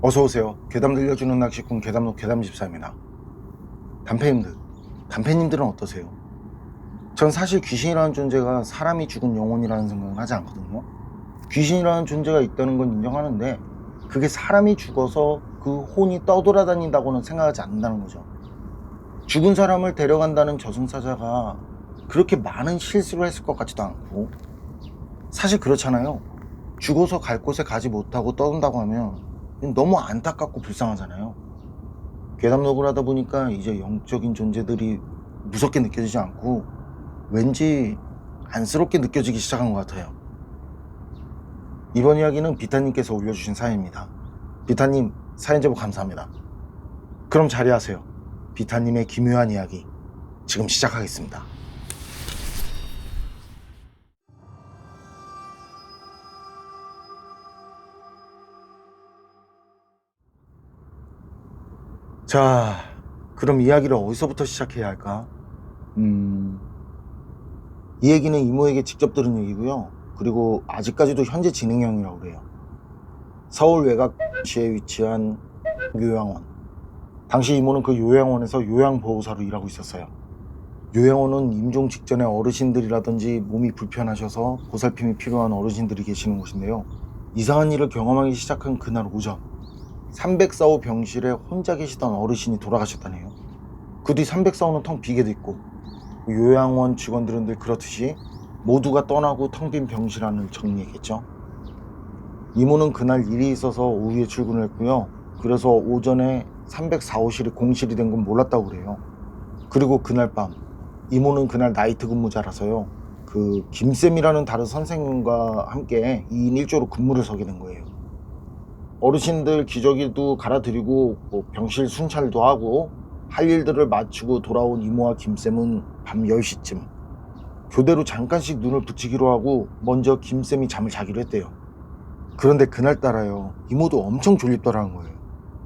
어서오세요. 괴담 들려주는 낚시꾼 괴담록 괴담집사입니다. 단페님들은 어떠세요? 전 사실 귀신이라는 존재가 사람이 죽은 영혼이라는 생각은 하지 않거든요. 귀신이라는 존재가 있다는 건 인정하는데 그게 사람이 죽어서 그 혼이 떠돌아다닌다고는 생각하지 않는다는 거죠. 죽은 사람을 데려간다는 저승사자가 그렇게 많은 실수를 했을 것 같지도 않고, 사실 그렇잖아요. 죽어서 갈 곳에 가지 못하고 떠든다고 하면 너무 안타깝고 불쌍하잖아요. 괴담록을 하다 보니까 이제 영적인 존재들이 무섭게 느껴지지 않고 왠지 안쓰럽게 느껴지기 시작한 것 같아요. 이번 이야기는 비타님께서 올려주신 사연입니다. 비타님, 사연 제보 감사합니다. 그럼 자리하세요. 비타님의 기묘한 이야기 지금 시작하겠습니다. 자, 그럼 이야기를 어디서부터 시작해야 할까? 이 얘기는 이모에게 직접 들은 얘기고요. 그리고 아직까지도 현재 진행형이라고 그래요. 서울 외곽시에 위치한 요양원. 당시 이모는 그 요양원에서 요양보호사로 일하고 있었어요. 요양원은 임종 직전에 어르신들이라든지 몸이 불편하셔서 보살핌이 필요한 어르신들이 계시는 곳인데요. 이상한 일을 경험하기 시작한 그날 오전, 304호 병실에 혼자 계시던 어르신이 돌아가셨다네요. 그 뒤 304호는 텅 비게 됐고, 요양원 직원들은 늘 그렇듯이 모두가 떠나고 텅 빈 병실 안을 정리했겠죠. 이모는 그날 일이 있어서 오후에 출근을 했고요. 그래서 오전에 304호실이 공실이 된 건 몰랐다고 그래요. 그리고 그날 밤, 이모는 그날 나이트 근무자라서요, 그 김쌤이라는 다른 선생님과 함께 2인 1조로 근무를 서게 된 거예요. 어르신들 기저귀도 갈아드리고 병실 순찰도 하고 할 일들을 마치고 돌아온 이모와 김쌤은 밤 10시쯤 교대로 잠깐씩 눈을 붙이기로 하고 먼저 김쌤이 잠을 자기로 했대요. 그런데 그날따라요, 이모도 엄청 졸립더라는 거예요.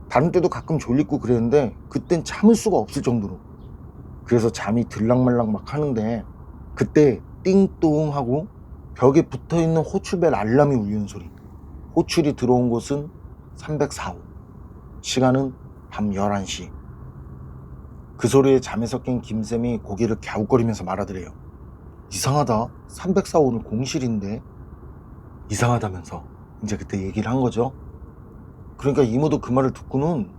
다른 때도 가끔 졸리고 그랬는데 그땐 참을 수가 없을 정도로. 그래서 잠이 들락말락 막 하는데 그때 띵동 하고 벽에 붙어있는 호출벨 알람이 울리는 소리. 호출이 들어온 곳은 304호. 시간은 밤 11시. 그 소리에 잠에서 깬 김쌤이 고개를 갸웃거리면서 말하더래요. 이상하다. 304호는 공실인데. 이상하다면서 이제 그때 얘기를 한 거죠. 그러니까 이모도 그 말을 듣고는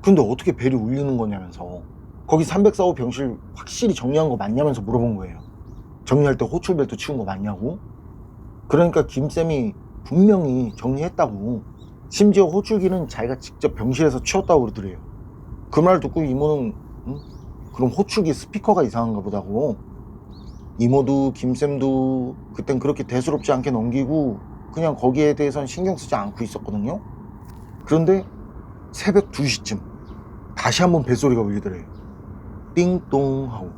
근데 어떻게 벨이 울리는 거냐면서 거기 304호 병실 확실히 정리한 거 맞냐면서 물어본 거예요. 정리할 때 호출벨도 치운 거 맞냐고. 그러니까 김쌤이 분명히 정리했다고, 심지어 호출기는 자기가 직접 병실에서 치웠다고 그러더래요. 그 말 듣고 이모는 그럼 호출기 스피커가 이상한가 보다고. 이모도 김쌤도 그땐 그렇게 대수롭지 않게 넘기고 그냥 거기에 대해서는 신경 쓰지 않고 있었거든요. 그런데 새벽 2시쯤 다시 한번 벨소리가 울리더래요. 띵동 하고.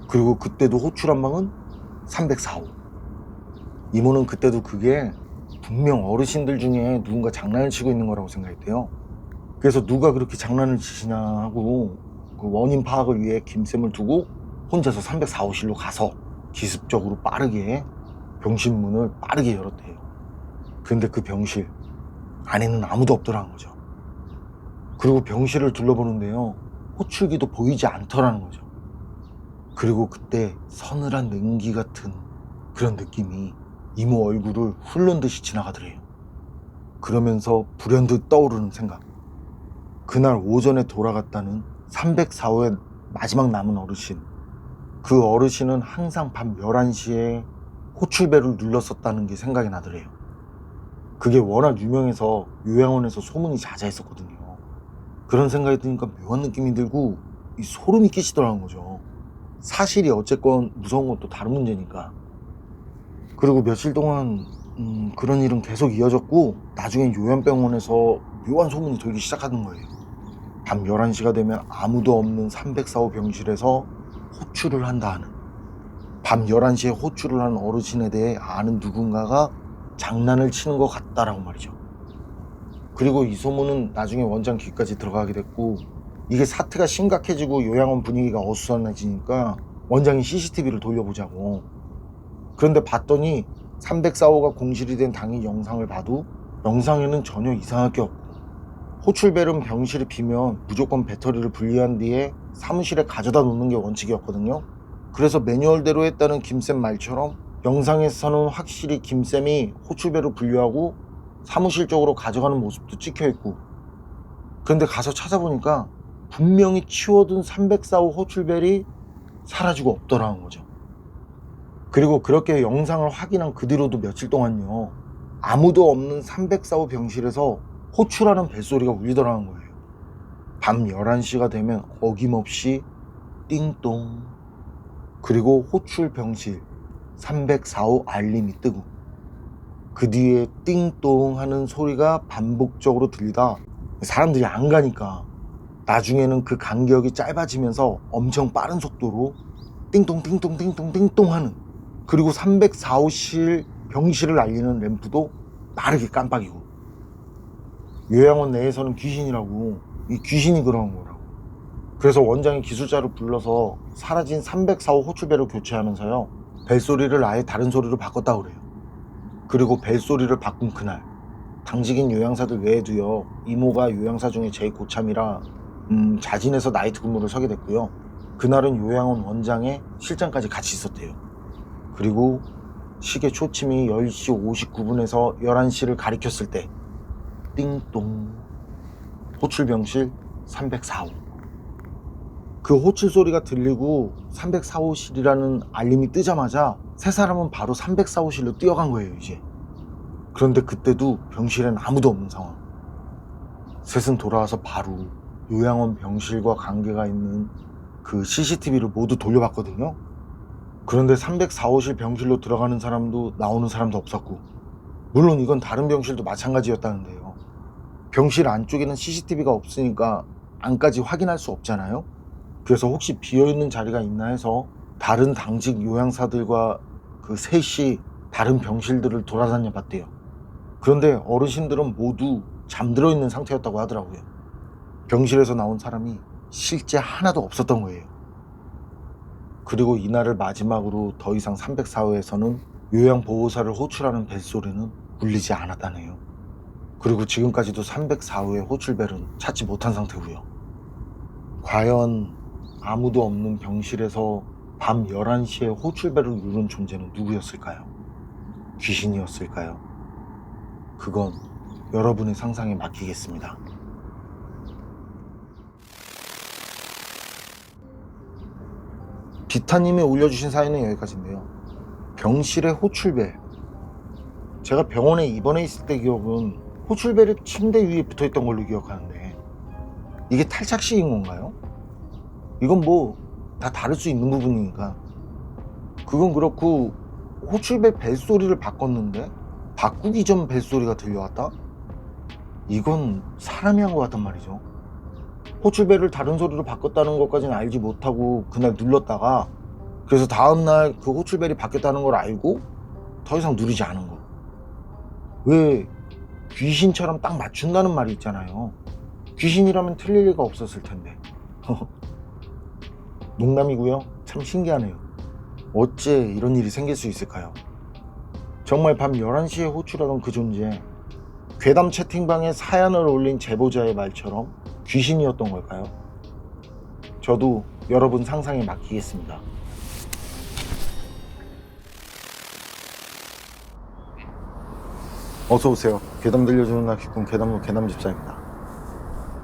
그리고 그때도 호출 한 방은 304호. 이모는 그때도 그게 분명 어르신들 중에 누군가 장난을 치고 있는 거라고 생각했대요. 그래서 누가 그렇게 장난을 치시나 하고 그 원인 파악을 위해 김쌤을 두고 혼자서 304호실로 가서 기습적으로 빠르게 병실 문을 빠르게 열었대요. 근데 그 병실 안에는 아무도 없더라는 거죠. 그리고 병실을 둘러보는데요, 호출기도 보이지 않더라는 거죠. 그리고 그때 서늘한 냉기 같은 그런 느낌이 이모 얼굴을 훑는 듯이 지나가더래요. 그러면서 불현듯 떠오르는 생각. 그날 오전에 돌아갔다는 304호의 마지막 남은 어르신. 그 어르신은 항상 밤 11시에 호출벨을 눌렀었다는 게 생각이 나더래요. 그게 워낙 유명해서 요양원에서 소문이 자자했었거든요. 그런 생각이 드니까 묘한 느낌이 들고 이 소름이 끼치더라는 거죠. 사실이 어쨌건 무서운 것도 다른 문제니까. 그리고 며칠 동안 그런 일은 계속 이어졌고 나중엔 요양병원에서 묘한 소문이 돌기 시작하는 거예요. 밤 11시가 되면 아무도 없는 304호 병실에서 호출을 한다 하는, 밤 11시에 호출을 하는 어르신에 대해 아는 누군가가 장난을 치는 것 같다라고 말이죠. 그리고 이 소문은 나중에 원장 귀까지 들어가게 됐고, 이게 사태가 심각해지고 요양원 분위기가 어수선해지니까 원장이 CCTV를 돌려보자고. 그런데 봤더니 304호가 공실이 된 당일 영상을 봐도 영상에는 전혀 이상할 게 없고 호출벨은 병실이 비면 무조건 배터리를 분리한 뒤에 사무실에 가져다 놓는 게 원칙이었거든요. 그래서 매뉴얼대로 했다는 김쌤 말처럼 영상에서는 확실히 김쌤이 호출벨을 분리하고 사무실 쪽으로 가져가는 모습도 찍혀있고, 그런데 가서 찾아보니까 분명히 치워둔 304호 호출벨이 사라지고 없더라는 거죠. 그리고 그렇게 영상을 확인한 그 뒤로도 며칠 동안요, 아무도 없는 304호 병실에서 호출하는 벨소리가 울리더라는 거예요. 밤 11시가 되면 어김없이 띵동, 그리고 호출 병실 304호 알림이 뜨고, 그 뒤에 띵동 하는 소리가 반복적으로 들리다 사람들이 안 가니까 나중에는 그 간격이 짧아지면서 엄청 빠른 속도로 띵동 띵동 띵동 띵동 하는, 그리고 304호실 병실을 알리는 램프도 빠르게 깜빡이고, 요양원 내에서는 귀신이라고, 이 귀신이 그러는 거라고. 그래서 원장이 기술자를 불러서 사라진 304호 호출벨을 교체하면서요, 벨소리를 아예 다른 소리로 바꿨다고 그래요. 그리고 벨소리를 바꾼 그날 당직인 요양사들 외에도요, 이모가 요양사 중에 제일 고참이라 자진해서 나이트 근무를 서게 됐고요. 그날은 요양원 원장의 실장까지 같이 있었대요. 그리고 시계 초침이 10시 59분에서 11시를 가리켰을 때 띵동, 호출병실 304호. 그 호출 소리가 들리고 304호실이라는 알림이 뜨자마자 세 사람은 바로 304호실로 뛰어간 거예요, 이제. 그런데 그때도 병실엔 아무도 없는 상황. 셋은 돌아와서 바로 요양원 병실과 관계가 있는 그 CCTV를 모두 돌려봤거든요. 그런데 304호실 병실로 들어가는 사람도 나오는 사람도 없었고, 물론 이건 다른 병실도 마찬가지였다는데요. 병실 안쪽에는 CCTV가 없으니까 안까지 확인할 수 없잖아요. 그래서 혹시 비어있는 자리가 있나 해서 다른 당직 요양사들과 그 셋이 다른 병실들을 돌아다녀 봤대요. 그런데 어르신들은 모두 잠들어 있는 상태였다고 하더라고요. 병실에서 나온 사람이 실제 하나도 없었던 거예요. 그리고 이날을 마지막으로 더 이상 304호에서는 요양보호사를 호출하는 벨소리는 울리지 않았다네요. 그리고 지금까지도 304호의 호출벨은 찾지 못한 상태고요. 과연 아무도 없는 병실에서 밤 11시에 호출벨을 누른 존재는 누구였을까요? 귀신이었을까요? 그건 여러분의 상상에 맡기겠습니다. 비타님이 올려주신 사연은 여기까지인데요. 병실의 호출벨. 제가 병원에 입원해 있을 때 기억은 호출벨이 침대 위에 붙어있던 걸로 기억하는데, 이게 탈착식인 건가요? 이건 뭐 다 다를 수 있는 부분이니까. 그건 그렇고, 호출벨 벨소리를 바꿨는데 바꾸기 전 벨소리가 들려왔다? 이건 사람이 한 것 같단 말이죠. 호출벨을 다른 소리로 바꿨다는 것까지는 알지 못하고 그날 눌렀다가, 그래서 다음날 그 호출벨이 바뀌었다는 걸 알고 더 이상 누르지 않은 거. 왜 귀신처럼 딱 맞춘다는 말이 있잖아요. 귀신이라면 틀릴 리가 없었을 텐데. 농담이고요. 참 신기하네요. 어째 이런 일이 생길 수 있을까요? 정말 밤 11시에 호출하던 그 존재, 괴담 채팅방에 사연을 올린 제보자의 말처럼 귀신이었던 걸까요? 저도 여러분 상상에 맡기겠습니다. 어서오세요. 괴담 들려주는 낚시꾼 괴담로 괴담집사입니다.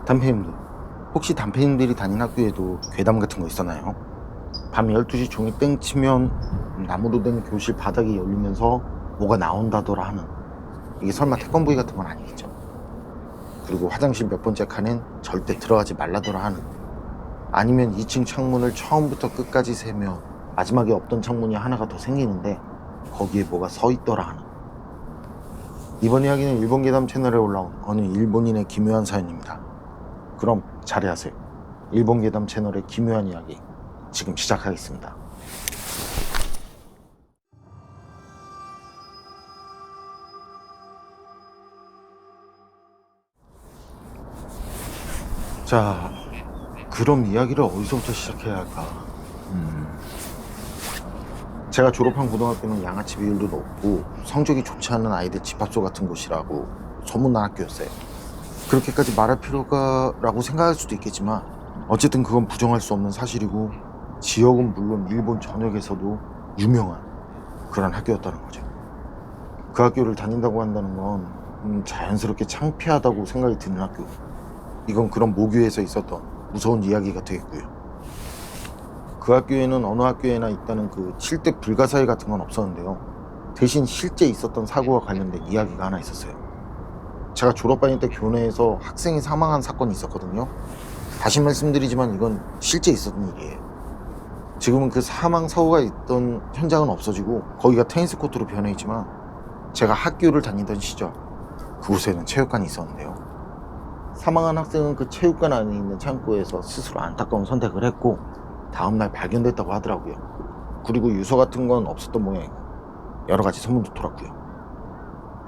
담배님들, 혹시 담배님들이 다닌 학교에도 괴담 같은 거 있었나요? 밤 12시 종이 땡 치면 나무로 된 교실 바닥이 열리면서 뭐가 나온다더라 하는, 이게 설마 태권브이 같은 건 아니겠죠? 그리고 화장실 몇 번째 칸엔 절대 들어가지 말라더라 하는, 아니면 2층 창문을 처음부터 끝까지 세며 마지막에 없던 창문이 하나가 더 생기는데 거기에 뭐가 서 있더라 하는. 이번 이야기는 일본 괴담 채널에 올라온 어느 일본인의 기묘한 사연입니다. 그럼 자리하세요. 일본 괴담 채널의 기묘한 이야기 지금 시작하겠습니다. 자, 그럼 이야기를 어디서부터 시작해야 할까? 제가 졸업한 고등학교는 양아치 비율도 높고 성적이 좋지 않은 아이들 집합소 같은 곳이라고 소문난 학교였어요. 그렇게까지 말할 필요가라고 생각할 수도 있겠지만 어쨌든 그건 부정할 수 없는 사실이고 지역은 물론 일본 전역에서도 유명한 그런 학교였다는 거죠. 그 학교를 다닌다고 한다는 건 자연스럽게 창피하다고 생각이 드는 학교. 이건 그런 모교에서 있었던 무서운 이야기가 되겠고요. 그 학교에는 어느 학교에나 있다는 그 7대 불가사의 같은 건 없었는데요. 대신 실제 있었던 사고와 관련된 이야기가 하나 있었어요. 제가 졸업반일 때 교내에서 학생이 사망한 사건이 있었거든요. 다시 말씀드리지만 이건 실제 있었던 일이에요. 지금은 그 사망 사고가 있던 현장은 없어지고 거기가 테니스 코트로 변해 있지만 제가 학교를 다니던 시절 그곳에는 체육관이 있었는데요. 사망한 학생은 그 체육관 안에 있는 창고에서 스스로 안타까운 선택을 했고 다음날 발견됐다고 하더라고요. 그리고 유서 같은 건 없었던 모양이고 여러 가지 소문도 돌았고요.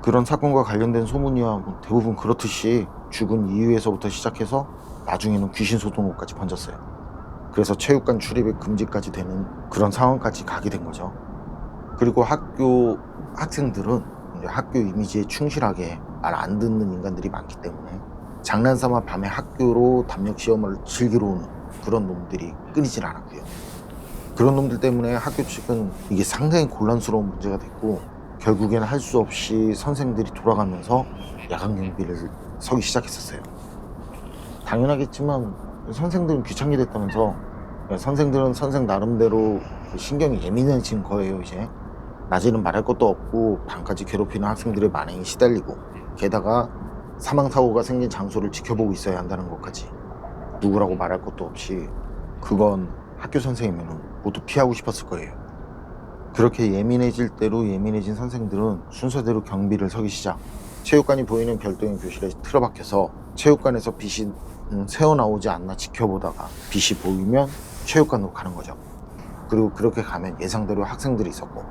그런 사건과 관련된 소문이야 대부분 그렇듯이 죽은 이유에서부터 시작해서 나중에는 귀신 소동으로까지 번졌어요. 그래서 체육관 출입이 금지까지 되는 그런 상황까지 가게 된 거죠. 그리고 학교 학생들은 이제 학교 이미지에 충실하게 말 안 듣는 인간들이 많기 때문에 장난삼아 밤에 학교로 담력 시험을 즐기러 오는 그런 놈들이 끊이질 않았고요. 그런 놈들 때문에 학교 측은 이게 상당히 곤란스러운 문제가 됐고 결국에는 할 수 없이 선생들이 돌아가면서 야간 경비를 서기 시작했었어요. 당연하겠지만 선생들은 귀찮게 됐다면서 선생들은 선생 나름대로 신경이 예민해진 거예요. 이제 낮에는 말할 것도 없고 밤까지 괴롭히는 학생들의 만행에 시달리고 게다가 사망사고가 생긴 장소를 지켜보고 있어야 한다는 것까지 누구라고 말할 것도 없이 그건 학교 선생이면 모두 피하고 싶었을 거예요. 그렇게 예민해질 대로 예민해진 선생들은 순서대로 경비를 서기 시작. 체육관이 보이는 별도의 교실에 틀어박혀서 체육관에서 빛이 새어나오지 않나 지켜보다가 빛이 보이면 체육관으로 가는 거죠. 그리고 그렇게 가면 예상대로 학생들이 있었고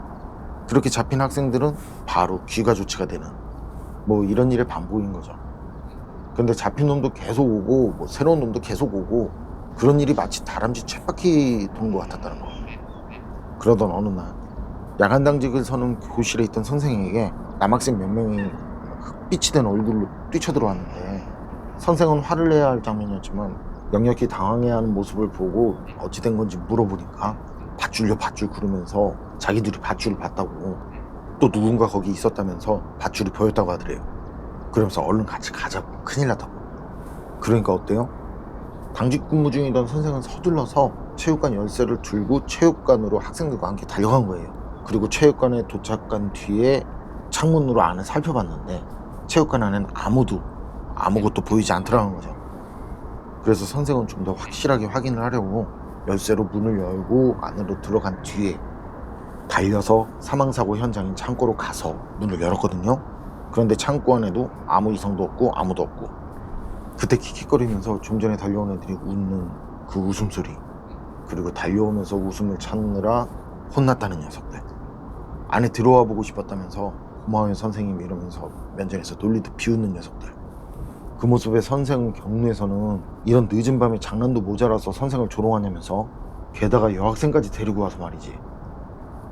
그렇게 잡힌 학생들은 바로 귀가 조치가 되는 뭐 이런 일의 반복인 거죠. 근데 잡힌 놈도 계속 오고 뭐 새로운 놈도 계속 오고 그런 일이 마치 다람쥐 쳇바퀴 도는 것 같았다는 거. 그러던 어느 날 야간 당직을 서는 교실에 있던 선생에게 남학생 몇 명이 흑빛이 된 얼굴로 뛰쳐들어왔는데 선생은 화를 내야 할 장면이었지만 역력히 당황해야 하는 모습을 보고 어찌 된 건지 물어보니까 밧줄요 밧줄 그러면서 자기들이 밧줄을 봤다고 또 누군가 거기 있었다면서 밧줄이 보였다고 하더래요. 그러면서 얼른 같이 가자고 큰일 났다고. 그러니까 어때요? 당직 근무 중이던 선생은 서둘러서 체육관 열쇠를 들고 체육관으로 학생들과 함께 달려간 거예요. 그리고 체육관에 도착한 뒤에 창문으로 안을 살펴봤는데 체육관 안에는 아무것도 보이지 않더라는 거죠. 그래서 선생은 좀 더 확실하게 확인을 하려고 열쇠로 문을 열고 안으로 들어간 뒤에 달려서 사망사고 현장인 창고로 가서 문을 열었거든요. 그런데 창고 안에도 아무 이상도 없고 아무도 없고 그때 킥킥거리면서 좀 전에 달려온 애들이 웃는 그 웃음소리 그리고 달려오면서 웃음을 찾느라 혼났다는 녀석들 안에 들어와 보고 싶었다면서 고마워요 선생님 이러면서 면전에서 놀리듯 비웃는 녀석들 그 모습에 선생 경로에서는 이런 늦은 밤에 장난도 모자라서 선생을 조롱하냐면서 게다가 여학생까지 데리고 와서 말이지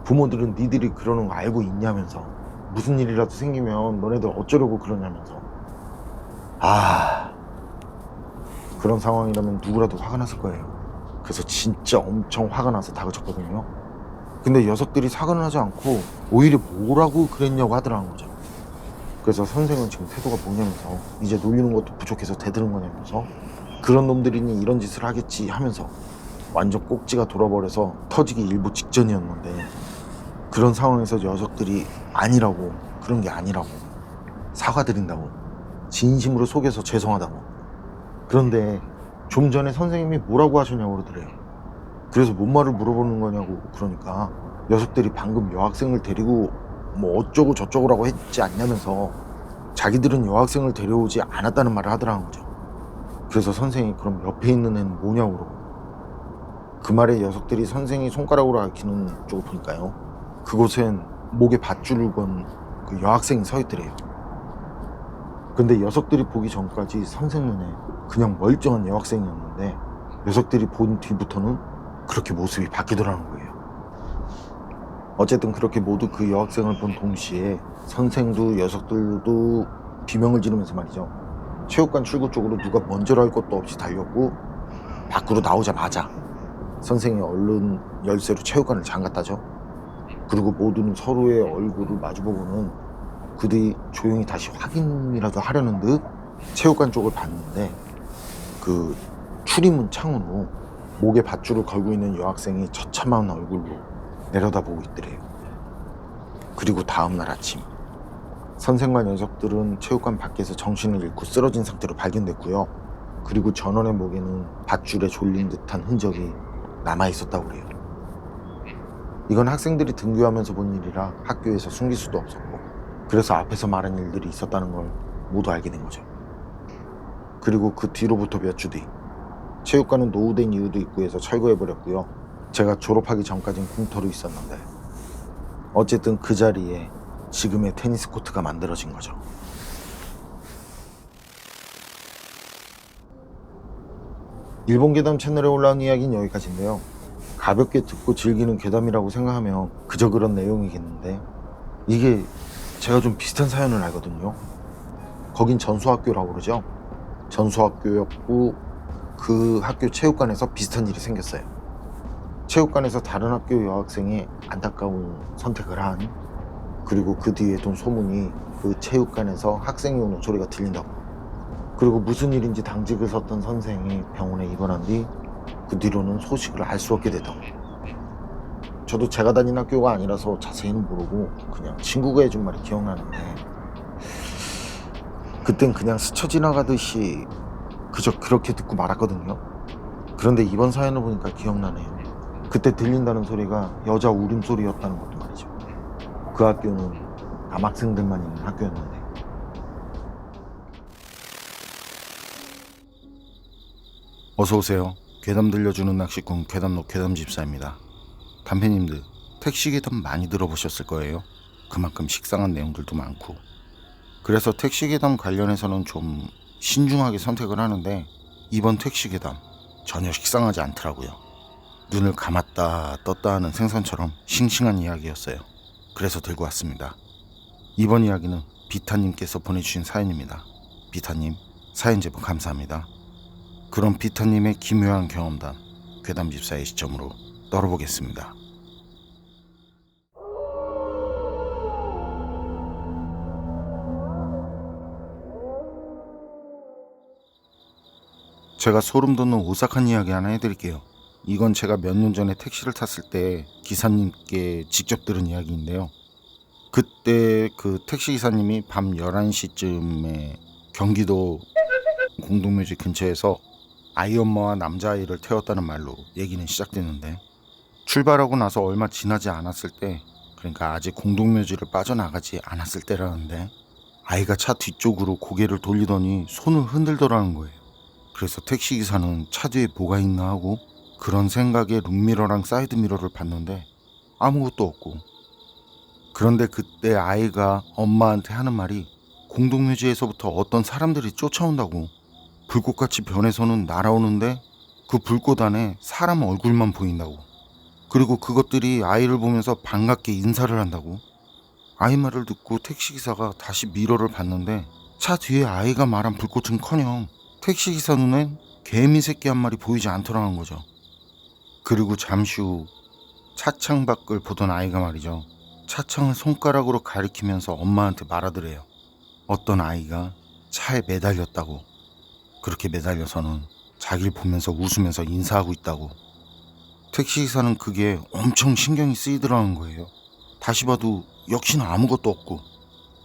부모들은 니들이 그러는 거 알고 있냐면서 무슨 일이라도 생기면 너네들 어쩌려고 그러냐면서 그런 상황이라면 누구라도 화가 났을 거예요. 그래서 진짜 엄청 화가 나서 다그쳤거든요. 근데 녀석들이 사과는 하지 않고 오히려 뭐라고 그랬냐고 하더라는 거죠. 그래서 선생은 지금 태도가 뭐냐면서 이제 놀리는 것도 부족해서 대드는 거냐면서 그런 놈들이니 이런 짓을 하겠지 하면서 완전 꼭지가 돌아버려서 터지기 일보 직전이었는데 그런 상황에서 녀석들이 아니라고 그런 게 아니라고 사과드린다고 진심으로 속여서 죄송하다고 그런데 좀 전에 선생님이 뭐라고 하셨냐고 그러더래요. 그래서 뭔 말을 물어보는 거냐고 그러니까 녀석들이 방금 여학생을 데리고 뭐 어쩌고 저쩌고라고 했지 않냐면서 자기들은 여학생을 데려오지 않았다는 말을 하더라는 거죠. 그래서 선생이 그럼 옆에 있는 애는 뭐냐고 그러고 그 말에 녀석들이 선생이 손가락으로 가리키는 쪽을 보니까요 그곳엔 목에 밧줄을 건 그 여학생이 서 있더래요. 근데 녀석들이 보기 전까지 선생 눈에 그냥 멀쩡한 여학생이었는데 녀석들이 본 뒤부터는 그렇게 모습이 바뀌더라는 거예요. 어쨌든 그렇게 모두 그 여학생을 본 동시에 선생도 녀석들도 비명을 지르면서 말이죠 체육관 출구 쪽으로 누가 먼저랄 것도 없이 달렸고, 밖으로 나오자마자 선생이 얼른 열쇠로 체육관을 잠갔다죠. 그리고 모두는 서로의 얼굴을 마주보고는 그 뒤 조용히 다시 확인이라도 하려는 듯 체육관 쪽을 봤는데, 그 출입문 창으로 목에 밧줄을 걸고 있는 여학생이 처참한 얼굴로 내려다보고 있더래요. 그리고 다음날 아침, 선생과 녀석들은 체육관 밖에서 정신을 잃고 쓰러진 상태로 발견됐고요. 그리고 전원의 목에는 밧줄에 졸린 듯한 흔적이 남아있었다고 그래요. 이건 학생들이 등교하면서 본 일이라 학교에서 숨길 수도 없었고, 그래서 앞에서 말한 일들이 있었다는 걸 모두 알게 된 거죠. 그리고 그 뒤로부터 몇 주 뒤, 체육관은 노후된 이유도 있고 해서 철거해버렸고요. 제가 졸업하기 전까진 공터로 있었는데, 어쨌든 그 자리에 지금의 테니스 코트가 만들어진 거죠. 일본 괴담 채널에 올라온 이야기는 여기까지인데요. 가볍게 듣고 즐기는 괴담이라고 생각하면 그저 그런 내용이겠는데, 이게 제가 좀 비슷한 사연을 알거든요. 거긴 전수학교라고 그러죠. 전수학교였고 그 학교 체육관에서 비슷한 일이 생겼어요. 체육관에서 다른 학교 여학생이 안타까운 선택을 한, 그리고 그 뒤에 돈 소문이 그 체육관에서 학생이 우는 소리가 들린다고, 그리고 무슨 일인지 당직을 섰던 선생이 병원에 입원한 뒤 그 뒤로는 소식을 알 수 없게 됐다고. 저도 제가 다닌 학교가 아니라서 자세히는 모르고 그냥 친구가 해준 말이 기억나는데, 그땐 그냥 스쳐 지나가듯이 그저 그렇게 듣고 말았거든요. 그런데 이번 사연을 보니까 기억나네요. 그때 들린다는 소리가 여자 울음소리였다는 것도 말이죠. 그 학교는 남학생들만 있는 학교였는데. 어서오세요. 괴담 들려주는 낚시꾼 괴담록 괴담집사입니다. 담배님들, 택시 괴담 많이 들어보셨을 거예요. 그만큼 식상한 내용들도 많고. 그래서 택시 괴담 관련해서는 좀 신중하게 선택을 하는데, 이번 택시 괴담 전혀 식상하지 않더라고요. 눈을 감았다 떴다 하는 생선처럼 싱싱한 이야기였어요. 그래서 들고 왔습니다. 이번 이야기는 비타님께서 보내주신 사연입니다. 비타님, 사연 제보 감사합니다. 그럼 비타님의 기묘한 경험담, 괴담집사의 시점으로 떨어보겠습니다. 제가 소름 돋는 오싹한 이야기 하나 해드릴게요. 이건 제가 몇 년 전에 택시를 탔을 때 기사님께 직접 들은 이야기인데요. 그때 그 택시기사님이 밤 11시쯤에 경기도 공동묘지 근처에서 아이 엄마와 남자아이를 태웠다는 말로 얘기는 시작됐는데, 출발하고 나서 얼마 지나지 않았을 때, 그러니까 아직 공동묘지를 빠져나가지 않았을 때라는데, 아이가 차 뒤쪽으로 고개를 돌리더니 손을 흔들더라는 거예요. 그래서 택시기사는 차 뒤에 뭐가 있나 하고 그런 생각에 룸미러랑 사이드미러를 봤는데 아무것도 없고, 그런데 그때 아이가 엄마한테 하는 말이 공동묘지에서부터 어떤 사람들이 쫓아온다고, 불꽃같이 변해서는 날아오는데 그 불꽃 안에 사람 얼굴만 보인다고, 그리고 그것들이 아이를 보면서 반갑게 인사를 한다고. 아이 말을 듣고 택시기사가 다시 미러를 봤는데 차 뒤에 아이가 말한 불꽃은커녕 택시기사 눈엔 개미 새끼 한 마리 보이지 않더라는 거죠. 그리고 잠시 후 차창 밖을 보던 아이가 말이죠, 차창을 손가락으로 가리키면서 엄마한테 말하더래요. 어떤 아이가 차에 매달렸다고, 그렇게 매달려서는 자기를 보면서 웃으면서 인사하고 있다고. 택시기사는 그게 엄청 신경이 쓰이더라는 거예요. 다시 봐도 역시나 아무것도 없고,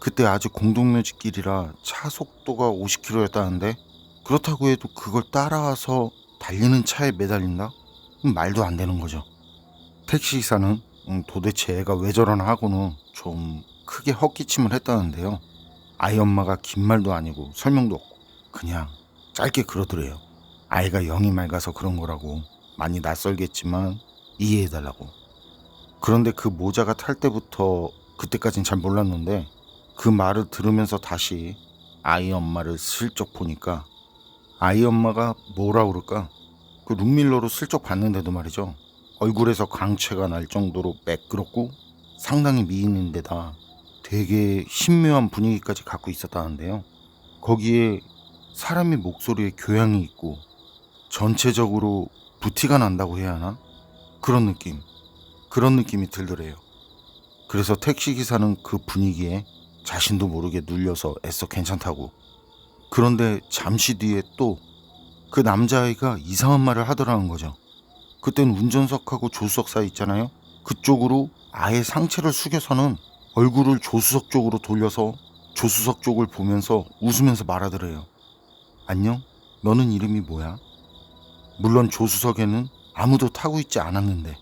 그때 아직 공동묘지길이라 차 속도가 50km였다는데 그렇다고 해도 그걸 따라와서 달리는 차에 매달린다? 말도 안 되는 거죠. 택시기사는 도대체 애가 왜 저러나 하고는 좀 크게 헛기침을 했다는데요. 아이 엄마가 긴 말도 아니고 설명도 없고 그냥 짧게 그러더래요. 아이가 영이 맑아서 그런 거라고, 많이 낯설겠지만 이해해달라고. 그런데 그 모자가 탈 때부터 그때까진 잘 몰랐는데, 그 말을 들으면서 다시 아이 엄마를 슬쩍 보니까 아이 엄마가 뭐라 그럴까, 그 룸밀러로 슬쩍 봤는데도 말이죠, 얼굴에서 광채가 날 정도로 매끄럽고 상당히 미인인데다 되게 신묘한 분위기까지 갖고 있었다는데요. 거기에 사람의 목소리에 교양이 있고 전체적으로 부티가 난다고 해야 하나? 그런 느낌이 들더래요. 그래서 택시기사는 그 분위기에 자신도 모르게 눌려서 애써 괜찮다고. 그런데 잠시 뒤에 또 그 남자아이가 이상한 말을 하더라는 거죠. 그땐 운전석하고 조수석 사이 있잖아요. 그쪽으로 아예 상체를 숙여서는 얼굴을 조수석 쪽으로 돌려서 조수석 쪽을 보면서 웃으면서 말하더래요. 안녕? 너는 이름이 뭐야? 물론 조수석에는 아무도 타고 있지 않았는데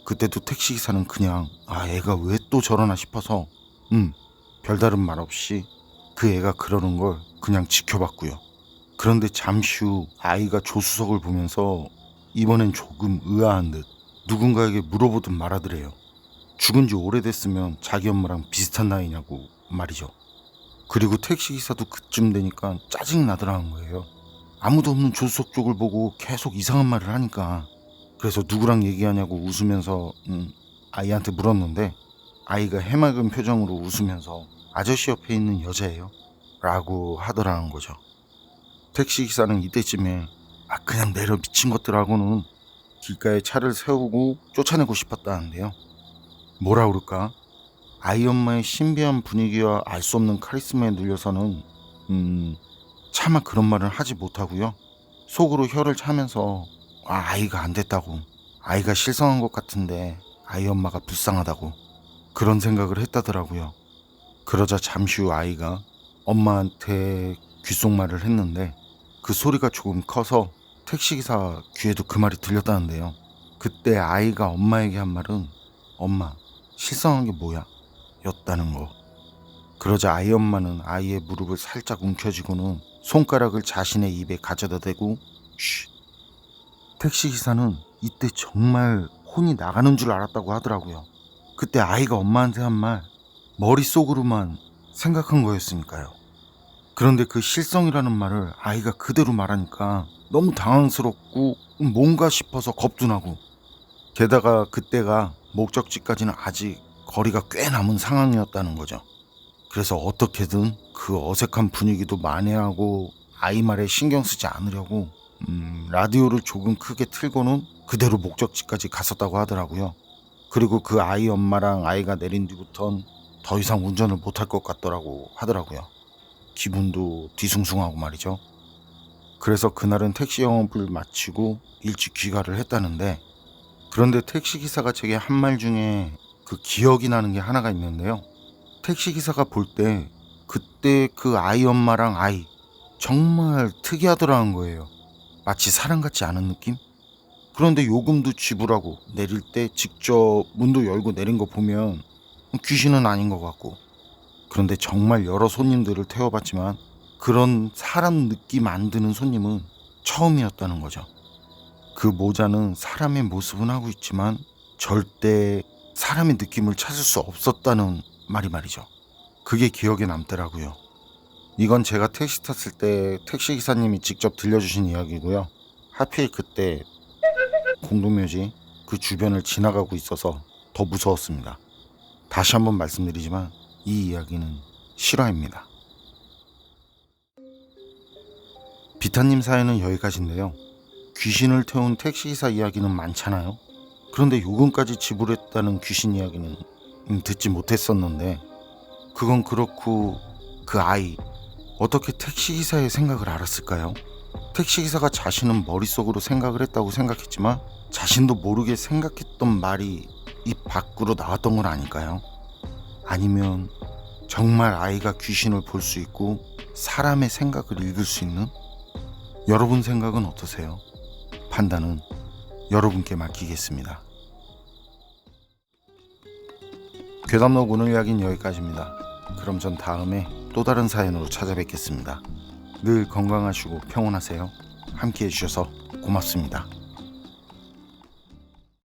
그때도 택시기사는 그냥 애가 왜 또 저러나 싶어서 별다른 말 없이 그 애가 그러는 걸 그냥 지켜봤고요. 그런데 잠시 후 아이가 조수석을 보면서 이번엔 조금 의아한 듯 누군가에게 물어보듯 말하더래요. 죽은 지 오래됐으면 자기 엄마랑 비슷한 나이냐고 말이죠. 그리고 택시기사도 그쯤 되니까 짜증이 나더라는 거예요. 아무도 없는 조수석 쪽을 보고 계속 이상한 말을 하니까. 그래서 누구랑 얘기하냐고 웃으면서 아이한테 물었는데 아이가 해맑은 표정으로 웃으면서 아저씨 옆에 있는 여자예요 라고 하더라는 거죠. 택시기사는 이때쯤에 그냥 내려 미친 것들하고는 길가에 차를 세우고 쫓아내고 싶었다는데요. 뭐라 그럴까? 아이 엄마의 신비한 분위기와 알 수 없는 카리스마에 눌려서는 차마 그런 말은 하지 못하고요. 속으로 혀를 차면서 아이가 안 됐다고, 아이가 실성한 것 같은데 아이 엄마가 불쌍하다고 그런 생각을 했다더라고요. 그러자 잠시 후 아이가 엄마한테 귓속말을 했는데 그 소리가 조금 커서 택시기사 귀에도 그 말이 들렸다는데요. 그때 아이가 엄마에게 한 말은 엄마, 실성한 게 뭐야? 였다는 거. 그러자 아이 엄마는 아이의 무릎을 살짝 움켜쥐고는 손가락을 자신의 입에 가져다 대고 쉿. 택시기사는 이때 정말 혼이 나가는 줄 알았다고 하더라고요. 그때 아이가 엄마한테 한 말 머릿속으로만 생각한 거였으니까요. 그런데 그 실성이라는 말을 아이가 그대로 말하니까 너무 당황스럽고 뭔가 싶어서 겁도 나고, 게다가 그때가 목적지까지는 아직 거리가 꽤 남은 상황이었다는 거죠. 그래서 어떻게든 그 어색한 분위기도 만회하고 아이 말에 신경 쓰지 않으려고 라디오를 조금 크게 틀고는 그대로 목적지까지 갔었다고 하더라고요. 그리고 그 아이 엄마랑 아이가 내린 뒤부턴 더 이상 운전을 못할 것 같더라고 하더라고요. 기분도 뒤숭숭하고 말이죠. 그래서 그날은 택시 영업을 마치고 일찍 귀가를 했다는데, 그런데 택시기사가 제게 한 말 중에 그 기억이 나는 게 하나가 있는데요. 택시기사가 볼 때 그때 그 아이 엄마랑 아이 정말 특이하더라는 거예요. 마치 사람 같지 않은 느낌? 그런데 요금도 지불하고 내릴 때 직접 문도 열고 내린 거 보면 귀신은 아닌 것 같고, 그런데 정말 여러 손님들을 태워봤지만 그런 사람 느낌 안 드는 손님은 처음이었다는 거죠. 그 모자는 사람의 모습은 하고 있지만 절대 사람의 느낌을 찾을 수 없었다는 말이죠. 그게 기억에 남더라고요. 이건 제가 택시 탔을 때 택시기사님이 직접 들려주신 이야기고요. 하필 그때 공동묘지 그 주변을 지나가고 있어서 더 무서웠습니다. 다시 한번 말씀드리지만 이 이야기는 실화입니다. 비타님 사연은 여기까지인데요. 귀신을 태운 택시기사 이야기는 많잖아요. 그런데 요금까지 지불했다는 귀신 이야기는 듣지 못했었는데, 그건 그렇고 그 아이 어떻게 택시기사의 생각을 알았을까요? 택시기사가 자신은 머릿속으로 생각을 했다고 생각했지만 자신도 모르게 생각했던 말이 입 밖으로 나왔던 건 아닐까요? 아니면 정말 아이가 귀신을 볼 수 있고 사람의 생각을 읽을 수 있는? 여러분 생각은 어떠세요? 판단은 여러분께 맡기겠습니다. 괴담록 오늘 이야기는 여기까지입니다. 그럼 전 다음에 또 다른 사연으로 찾아뵙겠습니다. 늘 건강하시고 평온하세요. 함께 해주셔서 고맙습니다.